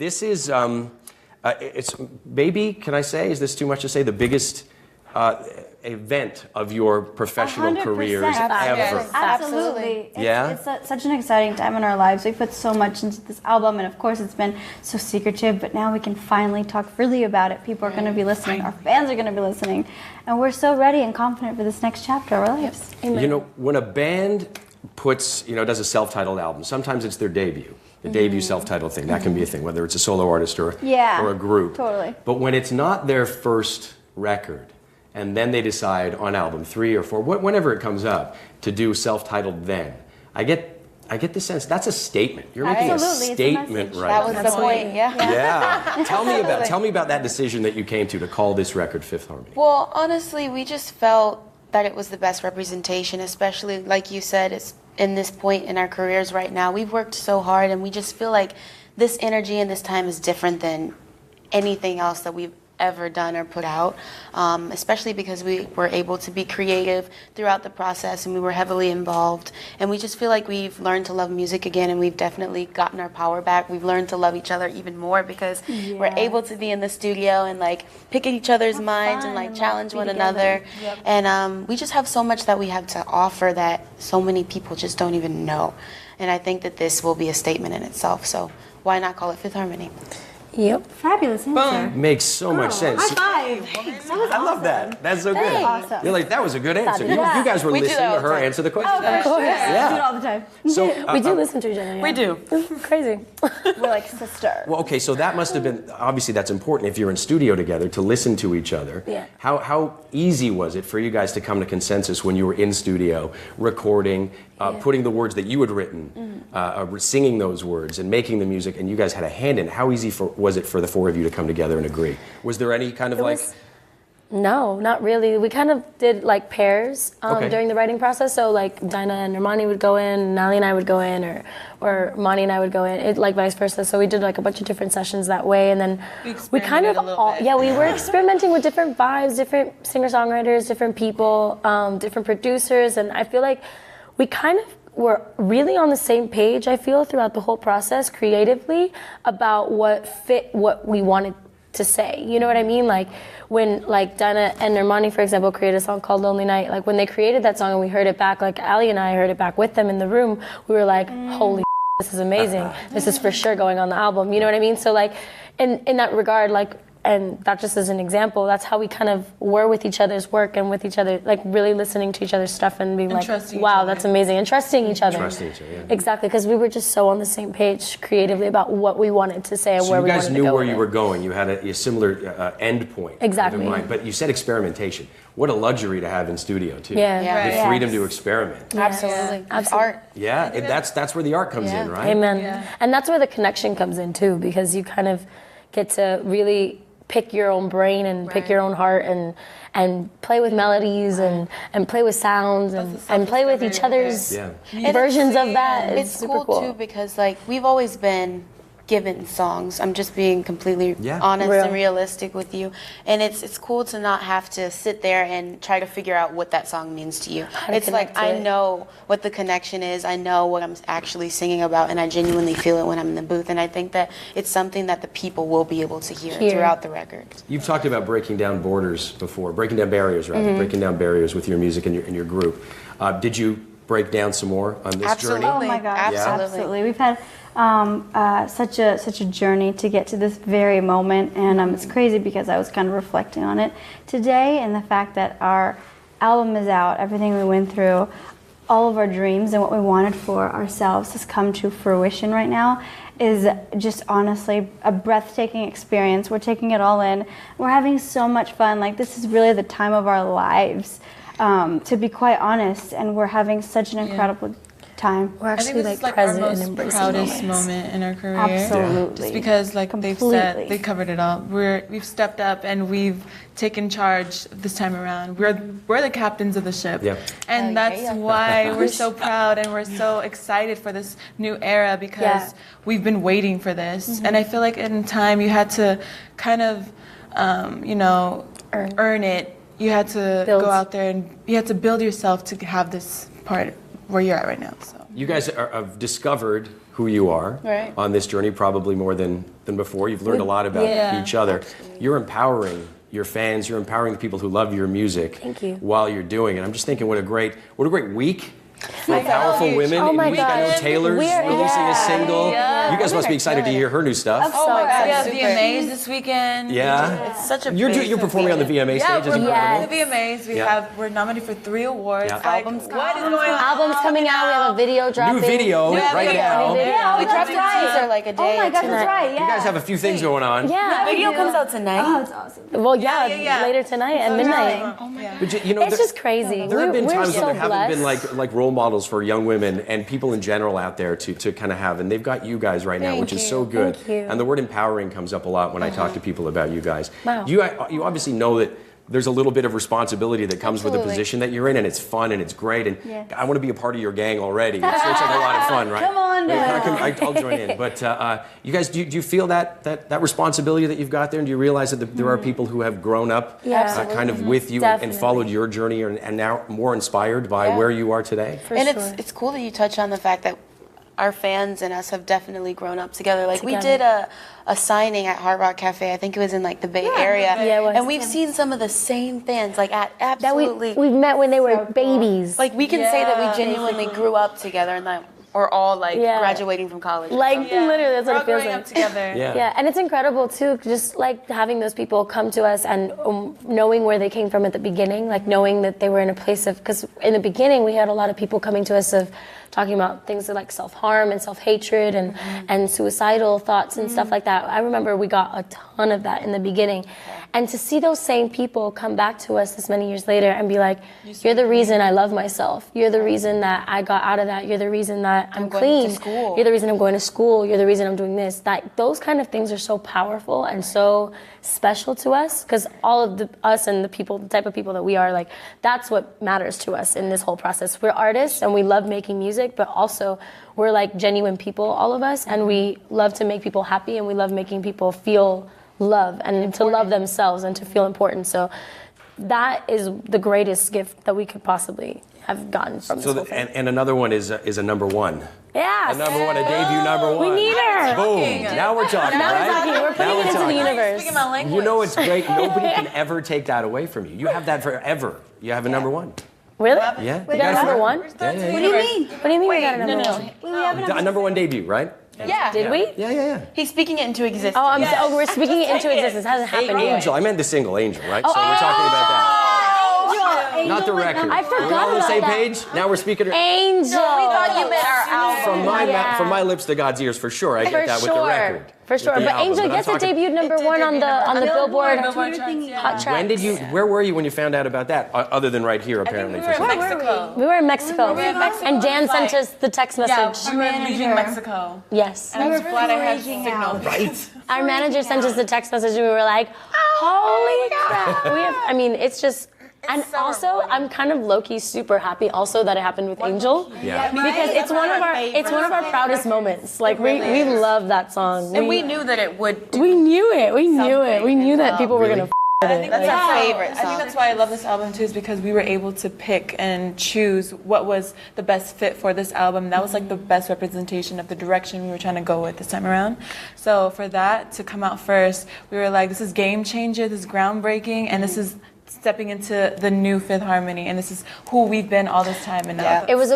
This is, it's maybe, can I say, is this too much to say, the biggest event of your professional 100%. careers ever? Absolutely. Yeah? It's such an exciting time in our lives. We put so much into this album, and of course it's been so secretive, but now we can finally talk freely about it. People are going to be listening. Our fans are going to be listening. And we're so ready and confident for this next chapter of our lives. You know, when a band puts, does a self-titled album, sometimes it's their debut. The debut self-titled thing, that can be a thing, whether it's a solo artist or a group. Totally. But when it's not their first record, and then they decide on album 3 or 4, whenever it comes up, to do self-titled then, I get the sense that's a statement. You're making Absolutely, a statement right That was now. the point, yeah. Yeah. Tell me about that decision that you came to call this record Fifth Harmony. Well, honestly, we just felt that it was the best representation, especially, like you said, it's in this point in our careers right now. We've worked so hard, and we just feel like this energy and this time is different than anything else that we've ever done or put out, especially because we were able to be creative throughout the process, and we were heavily involved, and we just feel like we've learned to love music again, and we've definitely gotten our power back. We've learned to love each other even more because we're able to be in the studio and like pick at each other's minds and like challenge one another. And we just have so much that we have to offer that so many people just don't even know, and I think that this will be a statement in itself, so why not call it Fifth Harmony? Yep. Fabulous answer. Makes so much sense. High five. I love that. That's so good. Awesome. You're like, that was a good answer. You guys were We do listening that to all the her time. answer the question. Of course. Yeah. We do it all the time. So, We do listen to each other. Yeah. We do. Crazy. We're like sister. well, okay, so that must have been, obviously that's important if you're in studio together to listen to each other. Yeah. How easy was it for you guys to come to consensus when you were in studio, recording, putting the words that you had written, singing those words and making the music, and you guys had a hand in it? How easy was it for the four of you to come together and agree? Was there any kind of No, not really. We kind of did like pairs during the writing process. So like Dinah and Armani would go in, Nally and I would go in, or Monty and I would go in, like vice versa. So we did like a bunch of different sessions that way, and then we kind of we were experimenting with different vibes, different singer-songwriters, different people, different producers, and I feel like we kind of were really on the same page, I feel, throughout the whole process creatively about what fit what we wanted to say. You know what I mean? Like when like Dinah and Armani, for example, created a song called Lonely Night, like when they created that song and we heard it back, like Ali and I heard it back with them in the room, we were like, holy this is amazing. This is for sure going on the album. You know what I mean? So like in that regard, like, and that just as an example, that's how we kind of were with each other's work and with each other, like really listening to each other's stuff and being like, wow, that's amazing. And trusting each other. Trusting each other, yeah. Exactly, because we were just so on the same page creatively about what we wanted to say and where we wanted to go. So you guys knew where you with were it. going. You had a similar end point Exactly. in mind. But you said experimentation. What a luxury to have in studio, too. Yeah. The freedom to experiment. Absolutely. It's art. Yeah, that's where the art comes in, right? Amen. Yeah. And that's where the connection comes in too, because you kind of get to really pick your own brain and pick your own heart and play with melodies and play with sounds and play with each other's versions of that. It's super cool too because like we've always been given songs. I'm just being completely honest and realistic with you. And it's cool to not have to sit there and try to figure out what that song means to you. It's like I know what the connection is. I know what I'm actually singing about, and I genuinely feel it when I'm in the booth. And I think that it's something that the people will be able to hear throughout the record. You've talked about breaking down borders before, breaking down barriers breaking down barriers with your music and your group. Did you break down some more on this journey? Oh my gosh, absolutely. We've had such a journey to get to this very moment, and it's crazy because I was kind of reflecting on it today, and the fact that our album is out, everything we went through, all of our dreams and what we wanted for ourselves has come to fruition right now is just honestly a breathtaking experience. We're taking it all in. We're having so much fun. Like, this is really the time of our lives, to be quite honest, and we're having such an incredible time. We're actually I think this is like our most proudest moment in our career. Absolutely. Just because like Completely. they've said, they covered it all. We've stepped up and we've taken charge this time around. We're the captains of the ship. Yeah. And that's why we're so proud and we're so excited for this new era because we've been waiting for this. And I feel like in time you had to kind of, earn it. You had to go out there and you had to build yourself to have this part where you're at right now. So You guys have discovered who you are Right. on this journey, probably more than before. You've learned a lot about each other. You're empowering your fans. You're empowering the people who love your music. Thank you. While you're doing it, I'm just thinking, what a great week. For powerful women. Oh in my week. I know God. Taylor's We are- releasing a single. Yeah. You guys must be excited to hear her new stuff. Oh my God. We have Super. VMAs this weekend. Yeah. It's such a You're big performing on the VMA Yeah, stage. we're Is performing incredible. at the VMAs. We're nominated for 3 awards. Yeah. Like, Albums what is going on? Albums coming out. We have a video dropping. New video Yeah, right video. now. New Yeah, We that's dropped a right. teaser like a day Oh my gosh, tonight. that's right. Yeah. You guys have a few things going on. Yeah. Video comes out tonight. Oh, it's awesome. Well, yeah, Yeah. later tonight at midnight. But you know, It's there- just crazy. There have been We're times so when there haven't been blessed. like role models for young women and people in general out there to kind of have, and they've got you guys right now, which is so good. Thank you. And the word empowering comes up a lot when I talk to people about you guys. Wow. You obviously know that there's a little bit of responsibility that comes with the Absolutely. position that you're in, and it's fun and it's great, and Yes. I want to be a part of your gang already. It looks like a lot of fun, right? Come on down. I'll join in. But you guys, do you feel that responsibility that you've got there, and do you realize that there are people who have grown up Yeah. kind of with you and Definitely. followed your journey and now more inspired by Yeah. where you are today? For And sure. it's cool that you touch on the fact that our fans and us have definitely grown up together. Like we Together. did a signing at Hard Rock Cafe. I think it was in like the Bay Area. Yeah, it was. And we've seen some of the same fans like at that absolutely we've met when they were babies. like we can say that Yeah. we genuinely grew up together and that we're all like Yeah. graduating from college. Like literally, that's We're what all it feels growing like. up together. Yeah. Yeah, and it's incredible too, just like having those people come to us and knowing where they came from at the beginning, like knowing that they were in a place of, because in the beginning we had a lot of people coming to us of talking about things like self-harm and self-hatred and suicidal thoughts and stuff like that. I remember we got a ton of that in the beginning. And to see those same people come back to us this many years later and be like, you're the reason I love myself. You're the reason that I got out of that. You're the reason that I'm going clean. to school. You're the reason I'm going to school. You're the reason I'm doing this. That those kind of things are so powerful and so special to us, because all of us and the type of people that we are, like, that's what matters to us in this whole process. We're artists and we love making music, but also we're like genuine people, all of us, and we love to make people happy and we love making people feel love and to love themselves and to feel important. So that is the greatest gift that we could possibly have gotten from this whole thing. And another one is a number one. Yeah. A number one, a debut number one. We need her. Boom. Now we're talking, Now right? we're talking. We're putting Now it into the talking. universe. Speaking my language. You know it's great. Nobody can ever take that away from you. You have that forever. You have a number one. Really? Yeah. We got a number one? Yeah, yeah, What do you mean? What do you mean we got a number one? We have an A number one debut, right? Yeah. Did we? Yeah. He's speaking it into existence. Oh, we're speaking it into existence. It hasn't happened yet. Angel. I meant the single Angel, right? So we're talking about that. Not the record. I forgot We're on the about same that. page. Now we're speaking. Angel. we thought you meant our album. From my lips to God's ears, for sure. I get For that with the sure. record. For with sure. the But album. Angel, I'm yes, it talking- debuted number did one on debut the number one. Billboard Billboard charts, yeah. Hot Tracks. When did you? Where were you when you found out about that? Other than right here, apparently. We were for in some- Mexico. We were in Mexico. We were in Mexico. And Jan sent Like- us the text Yeah, message. we were leaving Manager. Mexico. Yes. And I was were glad I had freaking signal. out. Right. Our manager sent us the text message and we were like, holy crap. I mean, it's just, and so also, rewarding. I'm kind of low-key super happy also that it happened with Angel. Yeah. Because it's one of our proudest moments. Like we love that song. And we knew that it would do we knew it. We knew it. We knew that people were Really? gonna with it. That's Like, our favorite I think song. that's why I love this album too, is because we were able to pick and choose what was the best fit for this album. That was like the best representation of the direction we were trying to go with this time around. So for that to come out first, we were like, this is game changer, this is groundbreaking, and this is stepping into the new Fifth Harmony, and this is who we've been all this time. And now it was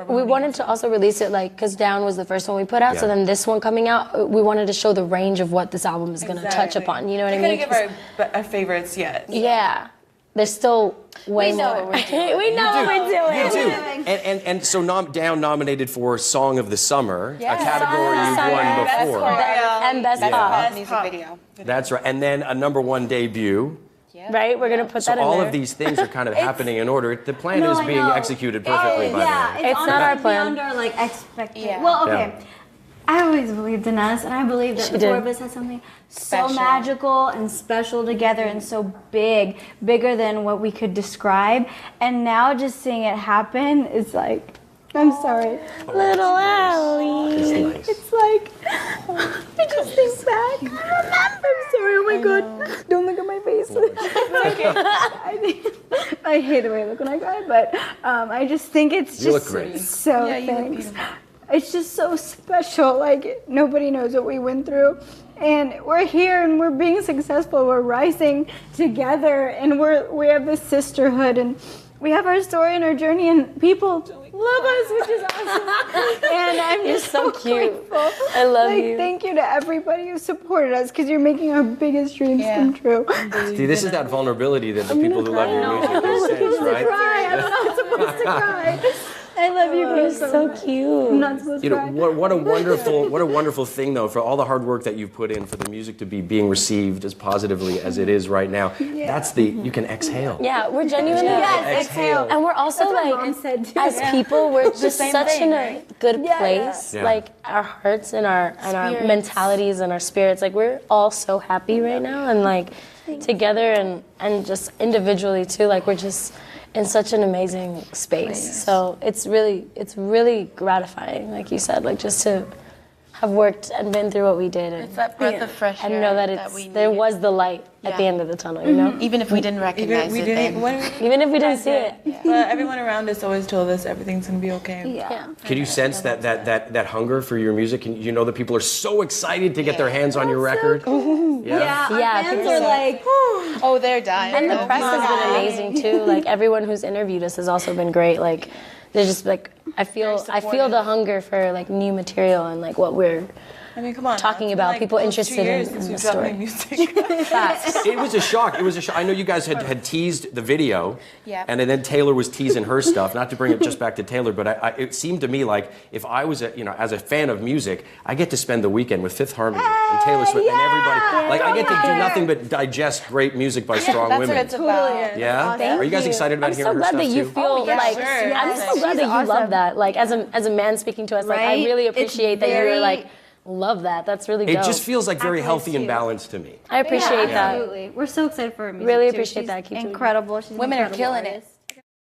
we wanted to also release it like because Down was the first one we put out. So Yeah. then this one coming out, we wanted to show the range of what this album is gonna touch Exactly. upon. You know what I We mean? couldn't give our favorites yet. Yeah, there's still way We know more. what we're doing. We know what we're doing. You do. And so Down nominated for Song of the Summer, a category Song of the you've Summer. won Best before. choreography. And best Yeah. pop, Best music video. That's right. And then a number one debut. right? We're gonna put So that in all there. of these things are kind of happening in order. The plan No, is I being know. executed perfectly by Yeah, then. It's not our plan. Beyond our like expectation. Yeah. Well, okay. Yeah. I always believed in us, and I believe that She the did. four of us had something so Special. magical and special together, and so big, bigger than what we could describe. And now, just seeing it happen is like, I'm sorry. Little Allie. It's nice. It's like, I just think back. I'm sorry. Oh my God! Don't look at my face. I think I hate the way I look when I cry, but I just think it's You look just great. so. Yeah, you look thanks. beautiful. it's just so special. Like, nobody knows what we went through. And we're here and we're being successful. We're rising together and we have this sisterhood and we have our story and our journey and people love us, which is awesome. And I'm just so cute. grateful. I love like, you. Thank you to everybody who supported us because you're making our biggest dreams come true. See, this is that vulnerability that the people who love your music can sense, right? Cry. I'm not supposed to cry. I love you guys So cute. I'm not supposed You to know, cry. what a wonderful thing though, for all the hard work that you've put in, for the music to be being received as positively as it is right now. That's you can exhale. Yeah, we're genuinely Exhale. and we're also That's what like, Mom said, too. as people, we're just same such thing, in a right? good Yeah. place. Yeah. Like our hearts and our mentalities and our spirits. Like we're all so happy right now, and like together and just individually too. Like we're just in such an amazing space. So it's really gratifying, like you said, like just to have worked and been through what we did, and, It's that breath of fresh air and know that there needed. was the light at the Yeah. end of the tunnel. You know, Even if we didn't recognize we it didn't, then. even if we didn't see it. but everyone around us always told us everything's gonna be okay. Yeah. Can you sense that hunger for your music? Can you know that people are so excited to get their hands on your record? Yeah, our Yeah, fans people are say- like, Oh, they're dying. And the Oh press my has been God. amazing too. Like everyone who's interviewed us has also been great. Like they're just like I feel the hunger for like new material and like what we're I mean, come on. Talking it's been about like people almost 2 interested years in since the we dropped story. new music. It was a shock. It was a shock. I know you guys had teased the video, Yeah. and then Taylor was teasing her stuff. Not to bring it just back to Taylor, but it seemed to me like if I was, as a fan of music, I get to spend the weekend with Fifth Harmony and Taylor Swift and everybody. Like I get to do nothing but digest great music by strong That's women. what it's about. Yeah. Thank Are you guys you. excited about I'm hearing so her glad stuff that you too? feel yeah, like sure. I'm so She's glad that you love awesome. that. Like as a man speaking to us, like I Right? really It's appreciate that you were very- like love that. That's really It dope. just feels like very Accolades healthy and too. balanced to me. I appreciate that. Absolutely. We're so excited for her music. Really too. appreciate She's that. Keep doing it. incredible. She's an Women are incredible killing it. artist.